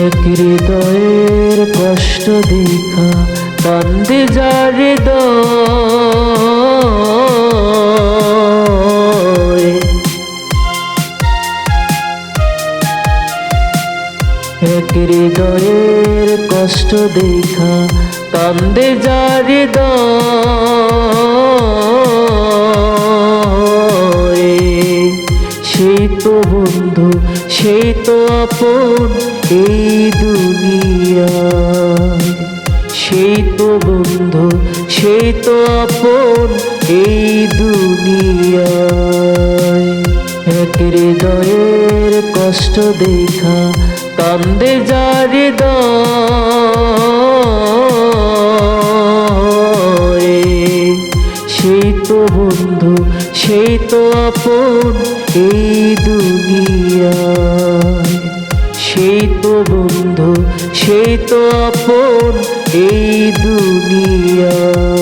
এক হৃদয়ের কষ্ট দেখা কান্দে যার হৃদয়। এক হৃদয়ের কষ্ট দেখা কান্দে যার হৃদয়। সেই তো বন্ধু, সেই তো আপন এই দুনিয়ায়। সেই তো বন্ধু, সেই তো আপন এই দুনিয়ায়। এক হৃদয়ের কষ্ট দেখা কান্দে যার হৃদয়। সেই তো বন্ধু, সেই তো আপন এই দুনিয়ায়। সেই তো বন্ধু, সেই তো আপন এই দুনিয়ায়।